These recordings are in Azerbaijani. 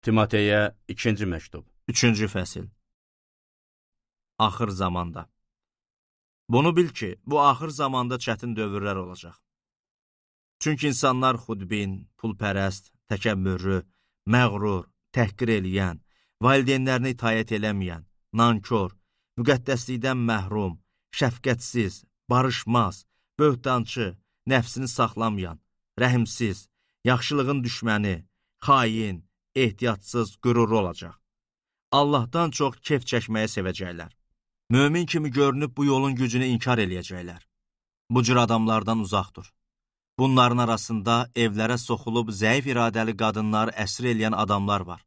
Timoteyə 2-ci məktub. 3-cü fəsil. Axır zamanda. Bunu bil ki, bu axır zamanda çətin dövrlər olacaq. Çünki insanlar xudbin, pulpərəst, təkəbbürlü, məğrur, təhqir eləyən, valideynlərini itaət eləməyən, nankor, müqəddəslikdən məhrum, şəfqətsiz, barışmaz, böhtançı, nəfsini saxlamayan, rəhimsiz, yaxşılığın düşməni, xain, ehtiyatsız, qürurlu olacaq. Allahdan çox kef çəkməyə sevəcəklər. Mömin kimi görünüb bu yolun gücünü inkar eləyəcəklər. Bu cür adamlardan uzaq dur. Bunların arasında evlərə soxulub zəif iradəli qadınları əsir eləyən adamlar var.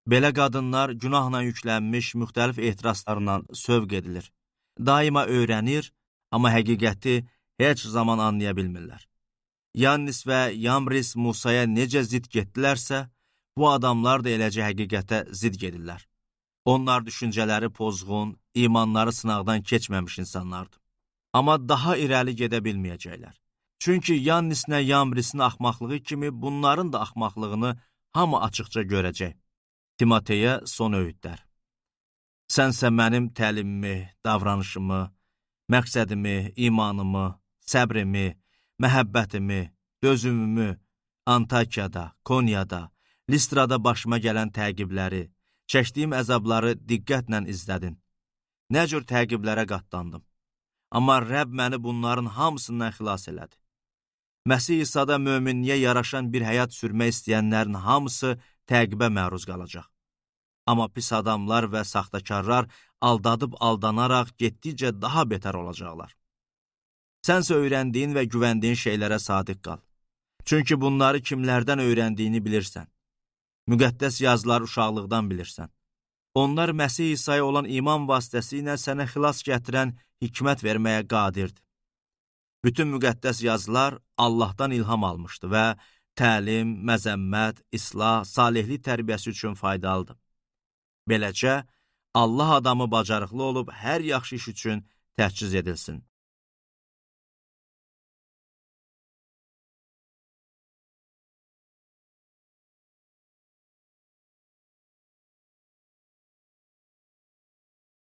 Belə qadınlar günahla yüklənmiş müxtəlif ehtiraslarla sövq edilir. Daima öyrənir, amma həqiqəti heç zaman anlaya bilmirlər. Yannis və Yambris Musaya necə zid getdilərsə, bu adamlar da eləcə həqiqətə zid gedirlər. Onlar düşüncələri pozğun, imanları sınaqdan keçməmiş insanlardır. Amma daha irəli gedə bilməyəcəklər. Çünki Yannislə Yambrisin axmaqlığı kimi bunların da axmaqlığını hamı açıqca görəcək. Timoteyə son öyüdlər. Sənsə mənim təlimimi, davranışımı, məqsədimi, imanımı, səbrimi, məhəbbətimi, dözümümü Antakiyada, Konyada, Listrada başıma gələn təqibləri, çəkdiyim əzabları diqqətlə izlədin. Nə cür təqiblərə qatlandım. Amma Rəbb məni bunların hamısından xilas elədi. Məsih İsa'da möminliyə yaraşan bir həyat sürmək istəyənlərin hamısı təqibə məruz qalacaq. Amma pis adamlar və saxtakarlar aldadıb aldanaraq getdikcə daha betər olacaqlar. Sənsə öyrəndiyin və güvəndiyin şeylərə sadiq qal. Çünki bunları kimlərdən öyrəndiyini bilirsən. Müqəddəs yazıları uşaqlıqdan bilirsən. Onlar Məsih İsa'ya olan iman vasitəsilə sənə xilas gətirən hikmət verməyə qadirdir. Bütün müqəddəs yazılar Allahdan ilham almışdı və təlim, məzəmmət, islah, salihlik tərbiyəsi üçün faydalıdır. Beləcə, Allah adamı bacarıqlı olub hər yaxşı iş üçün təchiz edilsin.